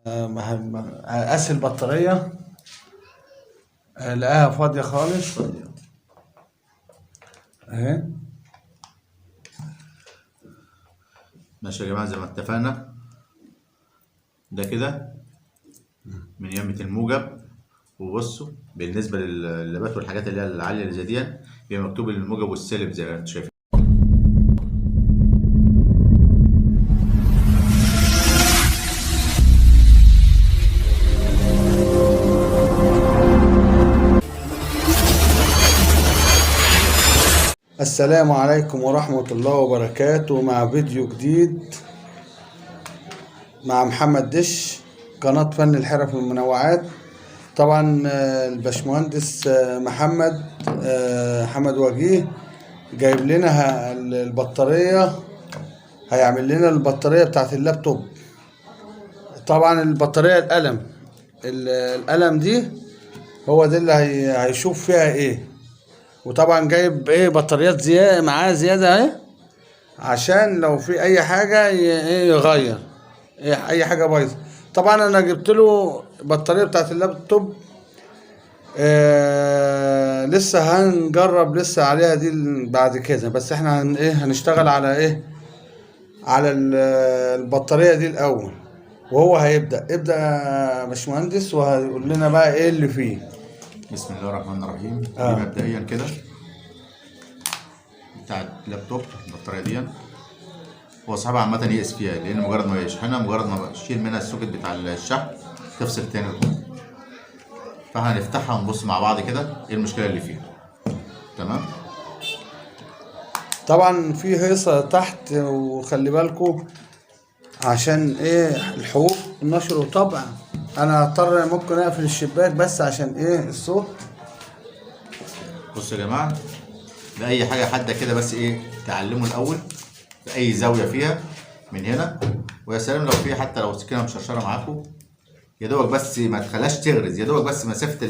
قاس البطارية لقاها فاضية خالص اهي. ماشي يا جماعة، زي ما اتفقنا ده كده من يمة الموجب. وبصوا بالنسبة لللابات والحاجات اللي هي العالية اللي زي دي بيبقى مكتوب الموجب والسالب زي ما انتم شايفين. السلام عليكم ورحمة الله وبركاته، مع فيديو جديد مع محمد دش، قناة فن الحرف والمنوعات. طبعا الباشمهندس محمد وجيه جايب لنا البطارية، هيعمل لنا البطارية بتاعت اللابتوب. طبعا البطارية القلم دي هو ده اللي هيشوف فيها ايه. وطبعا جايب ايه بطاريات زيادة معاه زيادة اهي، عشان لو في اي حاجة يغير اي حاجة بايظة. طبعا انا جبت له بطارية بتاعت اللابتوب، لسه هنجرب لسه عليها دي بعد كده، بس احنا هنشتغل على على البطارية دي الاول. وهو ابدأ يا باشمهندس، وهيقول لنا بقى ايه اللي فيه. بسم الله الرحمن الرحيم. دي مبدئيا كده بتاعت لابتوب البطارية دي، هو صاحبها عامة يقيس فيها، لأن مجرد ما يشحنها، مجرد ما بشيل منها السوكت بتاع الشحن تفصل تاني وتقوم. فهنفتحها ونبص مع بعض كده ايه المشكلة اللي فيها. تمام. طبعا في هيصة تحت، وخلي بالكم عشان الحقوق النشر وطبع. انا هضطر ممكن اقفل الشباك بس عشان الصوت. بصوا يا جماعة، لأي حاجة حادة كده بس تعلموا الأول في أي زاوية فيها من هنا. ويا سلام لو في حتى لو سكينة مشرشرة معاكم، يا دوبك بس ما تخليهاش تغرز، يا دوبك بس مسافة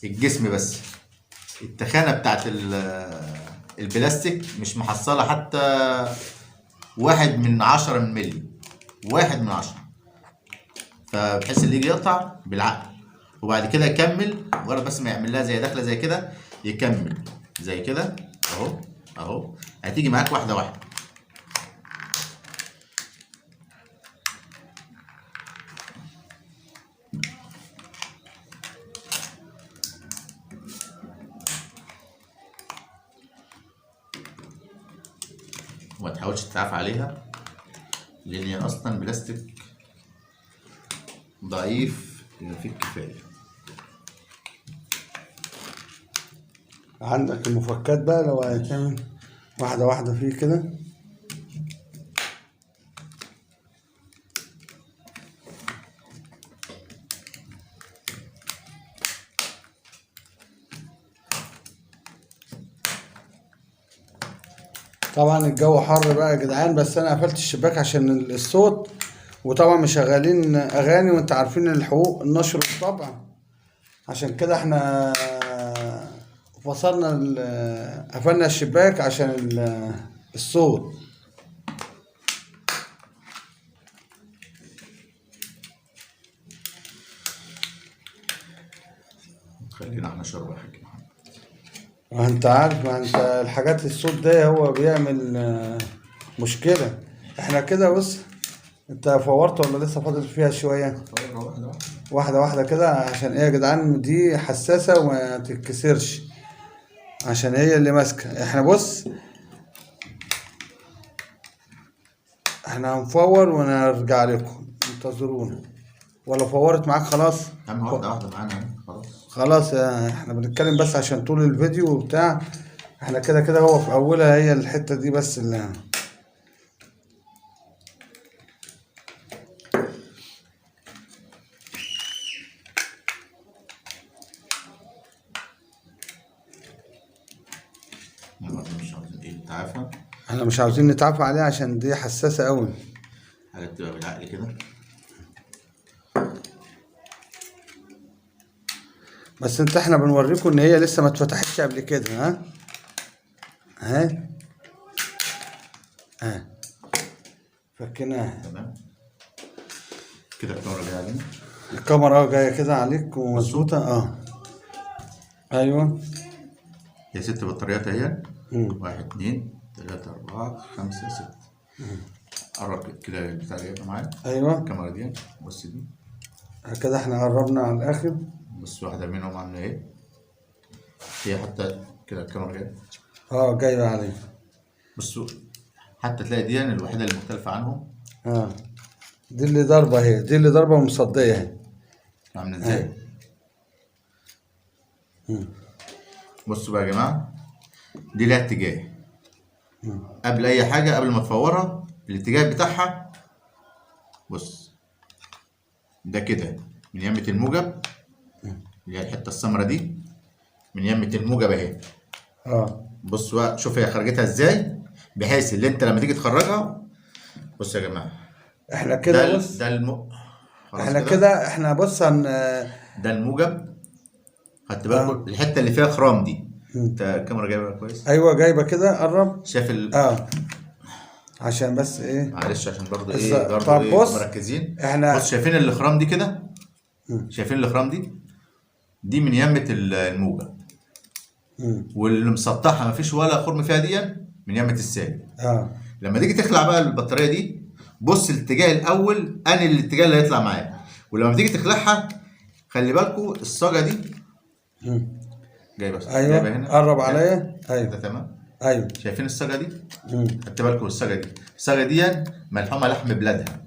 الجسم بس. التخانة بتاعت البلاستيك مش محصلة حتى 1/10 من ملي، 1/10. فبحيث اللي يجي يقطع بالعقل، وبعد كده يكمل. مجرد بس ما يعمل لها زي دخلة زي كده يكمل زي كده اهو اهو. هتيجي معاك واحدة واحدة. وما تحاولش تتعافى عليها، لان هي اصلا بلاستيك ضعيف بما فيه الكفايه. عندك المفكات بقى، لو هتعمل واحدة واحدة فيه كده. طبعا الجو حر بقى يا جدعان، بس انا قفلت الشباك عشان الصوت. وطبعا مشغلين اغاني، وانت عارفين الحقوق النشر والطبع، عشان كده احنا فصلنا قفلنا الشباك عشان الصوت. خلينا احنا شر واحد كده. انت عارف، ما انت الحاجات الصوت ده هو بيعمل مشكلة. احنا كده بص، انت فورت ولا لسه فاضل فيها شوية؟ واحده واحدة واحدة كده، عشان يا جدعان دي حساسة وما تتكسرش، عشان هي اللي ماسكة. احنا بص، احنا هنفور ونرجع لكم، انتظرونا. ولا فورت معاك خلاص؟ يا عم واحده واحده معانا خلاص. خلاص، احنا بنتكلم بس عشان طول الفيديو وبتاع. احنا كده كده هو في اولها هي الحتة دي بس اللي مش عاوزين نتعافى. احنا مش عاوزين نتعافى عليها عشان دي حساسة قوي. حاجات تبقى بالعقل كده. بس احنا بنوريكم ان هي لسه ما اتفتحتش قبل كده. ها ها فكناها. تمام. كده الكاميرا جايه علينا. الكاميرا جايه كده عليك ومظبوطه. ايوه هي 6 بطاريات اهي. مم. 1 2 3 4 5 6. قرب كده البتاع ده معايا. ايوه الكاميرا دي بص دي كده احنا قربنا على الاخر. بص واحده منهم عامله ايه. هي حتى كده الكاميرا جايه. جايبه عليك. بصوا حتى تلاقي دي الوحيده اللي مختلفه عنهم. دي اللي ضربه اهي، دي اللي ضربه ومصديه اهي. عامله ازاي؟ بصوا بقى يا جماعه، دي لها اتجاه. قبل اي حاجه، قبل ما تفورها الاتجاه بتاعها بص ده كده من يمة الموجب اللي هي الحته السمراء دي، من يمة الموجب اهي. بص بقى شوف هي خرجتها ازاي، بحيث ان انت لما تيجي تخرجها. بص يا جماعه احنا كده ده بص احنا كده احنا بص ده الموجب. خدت بالكم الحته اللي فيها خرام دي. انت الكاميرا جايبها كويس؟ ايوه جايبه كده. قرب. شايف عشان بس ايه، معلش عشان برضه طب ايه بص مركزين. احنا بص شايفين الاخرام دي كده؟ شايفين الاخرام دي من يمة الموجب. واللي مسطحها مفيش ولا خرم فيها دي من يمة السالب. لما تيجي تخلع بقى البطاريه دي، بص الاتجاه الاول انهي الاتجاه اللي هيطلع معاك. ولما تيجي تخلعها خلي بالكوا الصاجه دي جايبه. ايوه جايبه هنا. قرب عليا. ايوه ده تمام. ايوه شايفين الصاجه دي؟ خدت بالكوا الصاجه دي، الصاجه دي ملحومه لحم بلادها.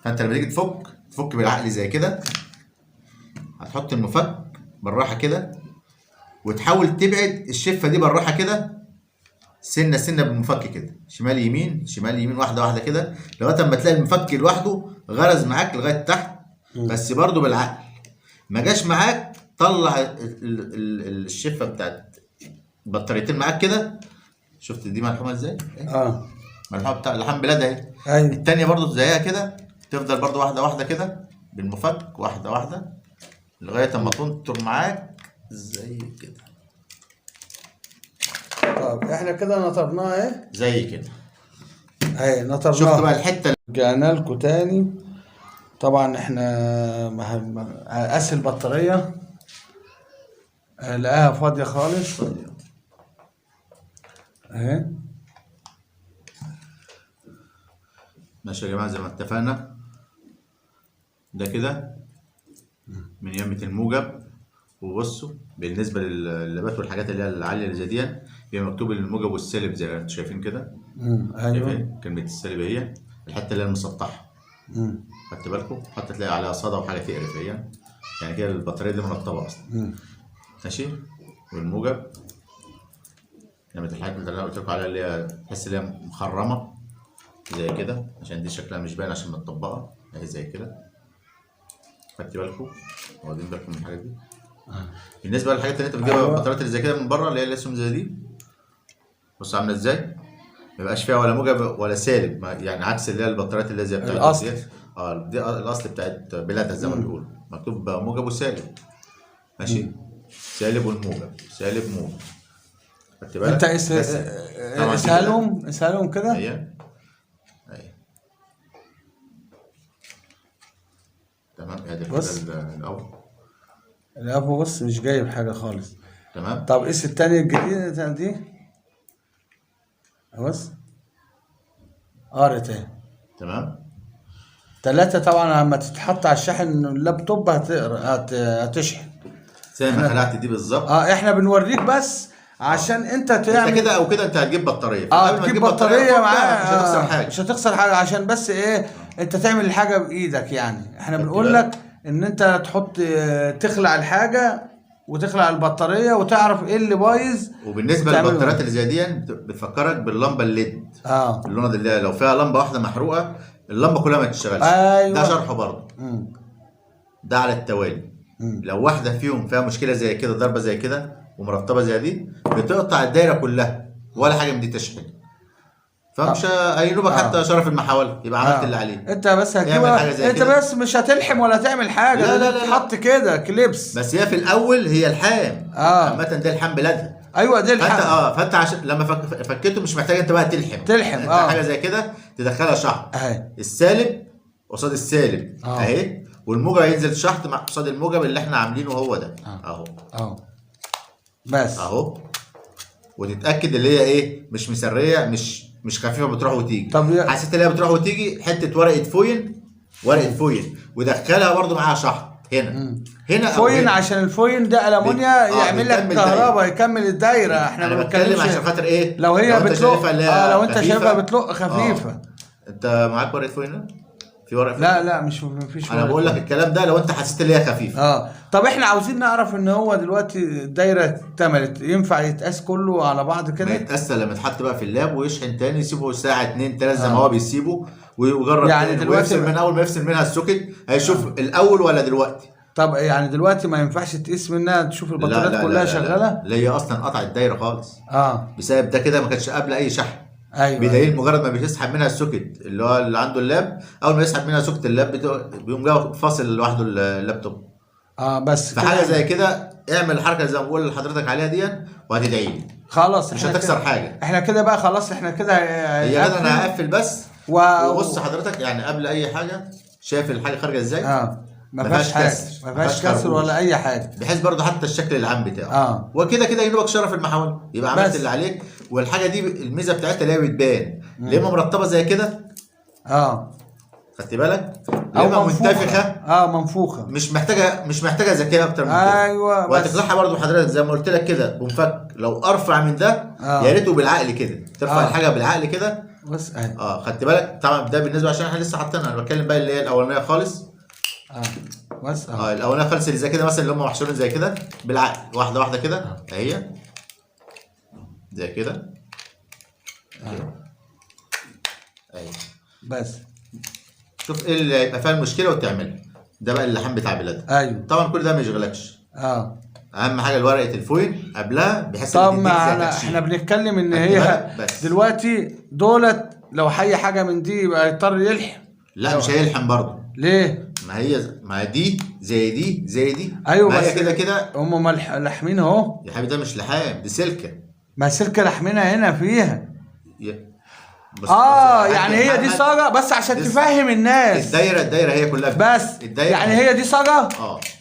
فانت لما تيجي تفك بالعقل زي كده، هتحط المفك بالراحه كده، وتحاول تبعد الشفه دي بالراحه كده، سنه سنه بالمفك كده، شمال يمين شمال يمين، واحده واحده كده، لغايه اما تلاقي المفك لوحده غرز معاك لغايه تحت. بس برضو بالعقل. ما جاش معاك، طلع الشفه بتاعت البطاريتين معاك كده. شفت دي ملحومه ازاي؟ ملحومه بتاع لحم بلاد اهي. ايوه التانيه برضو زيها كده، تفضل برضو واحده واحده كده بالمفك، واحده واحده لغايه اما تنطر معاك زي كده. طب احنا كده نطرناها اهي زي كده اهي، نطرناها. شفت بقى الحته. رجعنا لكم تاني. طبعا احنا قاس البطاريه لقاها فاضيه خالص اهي. ماشي يا جماعه زي ما اتفقنا، ده كده من يمة الموجب. وبصوا بالنسبه لللابات والحاجات اللي هي العاليه اللي زي دي، هي مكتوب الموجب والسالب زي ما انتم شايفين كده. ايوه كلمه السالب هي الحته اللي هي المسطحه. خدت بالكم؟ حتى تلاقي عليها صدى وحاجه تقرف هي، يعني كده البطاريه دي مرطبه اصلا. ماشي. والموجب لما الحاجات اللي انا قلت لكم عليها اللي هي تحس ان هي مخرمه زي كده، عشان دي شكلها مش باين عشان متطبقه اهي زي كده. خدت بالكم؟ واخدين بالكم من الحاجات دي؟ بالنسبه للحاجات اللي انت بتجيبها البطاريات اللي زي كده من بره اللي هي الاسهم زي دي، بص عامله ازاي؟ ما يبقاش فيها ولا موجب ولا سالب، يعني عكس اللي هي البطاريات اللي زي بتاعت الاصل. دي الاصل بتاعت بلادها زي ما بيقولوا، مكتوب موجب وسالب. ماشي. سالب والموجب، سالب موجب. خدت بالك؟ انت اسالهم كده. اهي تمام. ادي كده الاول بص مش جايب حاجه خالص. تمام. طب قيس التانية الجديدة دي بص قارت اهي. تمام. 3 طبعا لما تتحط على الشاحن اللابتوب هتشحن زي ما خلعت دي بالظبط. احنا بنوريك بس عشان انت تعمل انت كده او كده انت هتجيب بطاريه. تجيب بطاريه معاها مش هتخسر حاجه. مش هتخسر حاجه، عشان بس ايه انت تعمل الحاجه بايدك. يعني احنا بنقول لك ان انت تحط تخلع الحاجه وتخلع البطاريه وتعرف ايه اللي بايظ. وبالنسبه للبطاريات اللي زي دي بتفكرك باللمبه الليد. اللون اللي لو فيها لمبه واحده محروقه اللمبه كلها ما تشتغلش. أيوة. ده شرحه برضه. ده على التوالي. لو واحده فيهم فيها مشكله زي كده، ضربه زي كده ومرتبه زي دي، بتقطع الدايره كلها ولا حاجه من دي تشحن. فمش هينوبك حتى شرف المحاول، يبقى عملت اللي عليك. انت بس هتجيبها انت بس مش هتلحم ولا تعمل حاجه. لا تحط كده كليبس بس. هي في الاول هي الحام. عامه ده الحام بلادها. ايوه دي الحام. فانت عشان لما فكيته مش محتاج انت بقى تلحم. انت حاجه زي كده تدخلها شحن. السالب قصاد السالب اهي، والموجب هينزل شحط مع قصاد الموجب اللي احنا عاملينه هو ده اهو بس اهو. وتتاكد اللي هي ايه، مش مسريه، مش خفيفه بتروح وتيجي. طب حسيت ان هي بتروح وتيجي، حته ورقه فويل، ودخلها برضو معاها شحط هنا فوين هنا. عشان الفوين ده ألمونيا يعمل لك كهرباء، يكمل الدايره. احنا انا ما بتكلم بنتكلمش عشان خاطر ايه، لو هي بتلق. لو انت شايفها بتلق خفيفه. انت معاك ورقه فوين هنا؟ في ورقه فوين؟ لا مفيش. انا بقول لك الكلام ده لو انت حسيت ان هي خفيفه. طب احنا عاوزين نعرف ان هو دلوقتي الدايره اكتملت، ينفع يتقاس كله على بعض كده؟ ما يتقاس لما يتحط بقى في اللاب ويشحن تاني، يسيبه ساعه 2 3 زي ما هو بيسيبه، ويجرب يعني تاني دلوقتي ويفصل من اول ما يفصل منها السوكت هيشوف الاول ولا دلوقتي. طب يعني دلوقتي ما ينفعش تقيس منها تشوف البطاريات كلها شغاله؟ لا هي اصلا قطعت الدايره خالص. بسبب ده كده ما كانتش قابله اي شحن. ايوه. بدليل مجرد ما بيسحب منها السوكت اللي هو اللي عنده اللاب، اول ما يسحب منها سوكت اللاب بيقوم جاي فاصل لوحده اللابتوب. بس في حاجه زي كده اعمل الحركه زي ما بقول لحضرتك عليها دي وهتدعي لي. خلاص مش هتخسر حاجه. احنا كده بقى خلاص، احنا كده هي كده انا هقفل بس. وبص حضرتك يعني قبل اي حاجه، شايف الحاجه خارجه ازاي؟ ما فيهاش كسر، ما فيهاش كسر ولا اي حاجه، بحيث برضه حتى الشكل العام بتاعه وكده كده ينوبك شرف المحاول، يبقى عملت اللي عليك. والحاجه دي الميزه بتاعتها اللي هي بتبان ليه مرتبه زي كده. خدت بالك؟ او منفوخه. منفوخه، مش محتاجه ذكاء اكتر من كده. ايوه. وهتطلعها برضه حضرتك زي ما قلت لك كده بمفك. لو ارفع من ده يا ريته بالعقل كده، ترفع الحاجه بالعقل كده بس خدت بالك؟ طبعا ده بالنسبه عشان احنا لسه حاطينها، انا بتكلم بقى اللي هي الاولانيه خالص. بس الاولانيه خالص اللي زي كده مثلا، اللي هم محشورين زي كده بالعقل، واحده واحده كده اهي زي كده اهي. بس شوف ايه اللي هيبقى فيها المشكله وتعملها. ده بقى اللحام بتاع بلادها. ايوه طبعا كل ده ما يشغلكش. اهم حاجه ورقه الفويل قبلها، بحيث طب احنا بنتكلم ان هي دلوقتي دولت لو حي حاجه من دي يبقى يضطر يلحم. لا مش هيلحم برضه. ليه؟ ما دي زي دي زي دي. ايوه ما هي كده هم لاحمين اهو يا حبيبي. ده مش لحام، دي سلكه. ما سلكه لاحمينها هنا فيها. بس يعني هي دي صاجه بس عشان تفهم الناس. الدايره هي كلها بس يعني هي دي صاجه.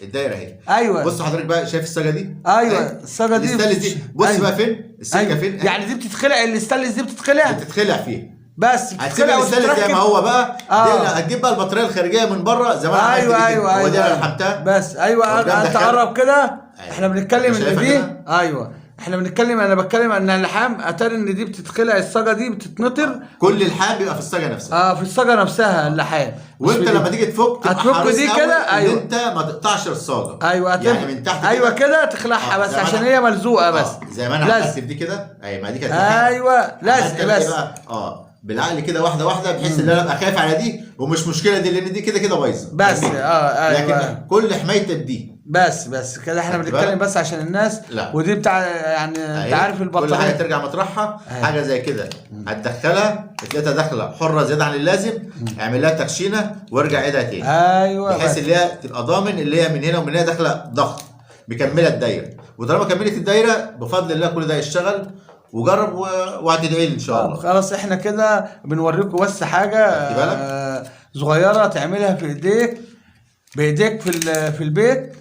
الدايره هي. ايوه. بص حضرتك بقى، شايف الصاجه دي؟ ايوه الصاجه دي. بص بقى فين السلكه فين. يعني دي بتتخلع، الستانلس دي بتتخلع فيها. بس هتسيب الستانلس زي ما هو بقى. هتجيب بقى البطاريه الخارجيه من بره زي ما انا عملت. ايوه ودي انا لحمتها. بس انت قرب كده. احنا بنتكلم ان دي احنا بنتكلم، انا بتكلم ان اللحام اتاري ان دي بتتخلع، الصاجه دي بتتنطر. كل اللحام بيبقى في الصاجه نفسها. في الصاجه نفسها اللحام. وانت لما تيجي تفك هتفك دي كده. ايوه انت ما تقطعش الصاجه. يعني من تحت كده تخلعها بس عشان هي ملزوقه بس. زي ما انا عملت دي كده. ما دي كانت لازق بس. بالعقل كده واحده واحده، بحيث ان انا ابقى خايف على دي ومش مشكله دي، لان دي كده بايظه بس. لكن كل حمايتك دي بس كده احنا بنتكلم بس عشان الناس. ودي بتاع يعني انت عارف البطاريه كل حاجه ترجع مطرحها. حاجه زي كده هتدخلها تلاقيها داخله حره زياده عن اللازم، اعمل لها تخشينه وارجع عيدها تاني. بحيث اللي هي تبقى ضامن اللي هي من هنا ومن هنا داخله ضغط مكمله الدايره. وطالما كملت الدايره بفضل الله كل ده يشتغل. وجرب وهتدعي لي ان شاء الله. خلاص احنا كده بنوريكم بس حاجه صغيره تعملها في بايديك في البيت،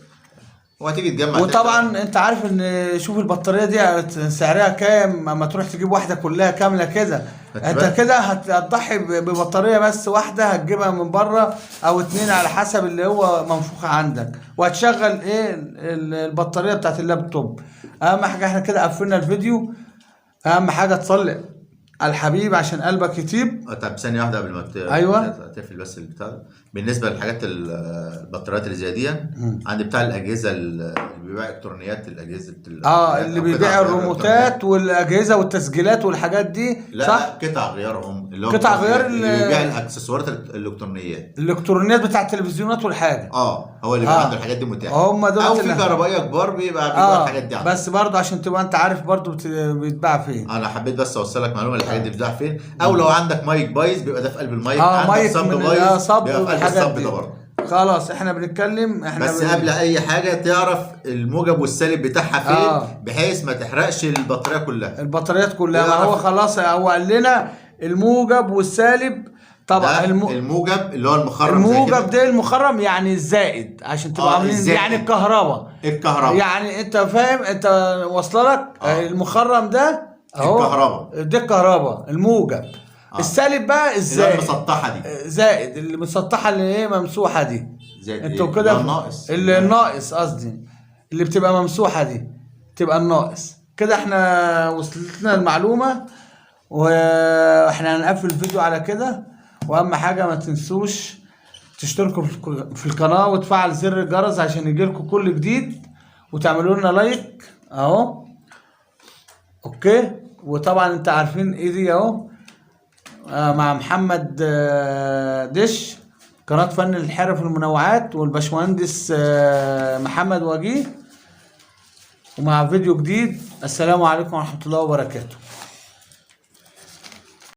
وهتيجي تجمع. وطبعا انت عارف ان شوف البطاريه دي سعرها كام اما تروح تجيب واحده كلها كامله كده. انت كده هتضحي ببطاريه بس واحده، هتجيبها من بره او 2 على حسب اللي هو منفوخه عندك، وهتشغل البطاريه بتاعت اللابتوب. اهم حاجه احنا كده قفلنا الفيديو. اهم حاجه تصلي على الحبيب عشان قلبك يطيب. طب ثانيه واحده قبل ما تقفل بس البتاع. بالنسبه للحاجات البطاريات اللي زي دي، عندي بتاع الاجهزه اللي بيبيع الكترونيات، الاجهزه اللي بيبيع الريموتات والاجهزه والتسجيلات والحاجات دي. لا صح؟ قطع غيارهم، اللي هو قطع غيار اللي بيبيع الاكسسوارات الالكترونيات بتاع التلفزيونات والحاجه. هو اللي بيبقى عنده الحاجات دي متاحه. هم دول او في كهربائيه كبار بيبقى الحاجات دي عنده. بس برضه عشان تبقى انت عارف برضه بيتباع فين. انا حبيت بس اوصلك معلومه الحاجات دي بتتباع فين. او لو عندك مايك بايظ بيبقى ده في قلب المايك. مايك صب من بايظ صب بيبقى في قلب الصب ده برضه. خلاص احنا بنتكلم بس قبل اي حاجه تعرف الموجب والسالب بتاعها فين. بحيث ما تحرقش البطاريه كلها. البطاريات كلها. ما هو خلاص هو قال لنا الموجب والسالب طبعا الموجب اللي هو المخرم زي كده. الموجب ده المخرم يعني الزائد، عشان تبقى عاملين يعني الكهرباء. يعني انت فاهم، انت واصله لك. المخرم ده اهو الكهرباء، ده الكهرباء الموجب. السالب بقى الزائد، اللي المسطحه دي زائد، اللي مسطحه اللي هي ممسوحه دي. انتوا كده الناقص، اللي الناقص قصدي، اللي بتبقى ممسوحه دي تبقى الناقص. كده احنا وصلتنا المعلومه، واحنا هنقفل الفيديو على كده. واهم حاجه ما تنسوش تشتركوا في القناه وتفعل زر الجرس عشان يجيلكم كل جديد، وتعملوا لنا لايك اهو. اوكي. وطبعا انت عارفين ايه دي اهو، مع محمد دش، قناه فن الحرف والمنوعات، والباشمهندس محمد وجيه، ومع فيديو جديد. السلام عليكم ورحمه الله وبركاته.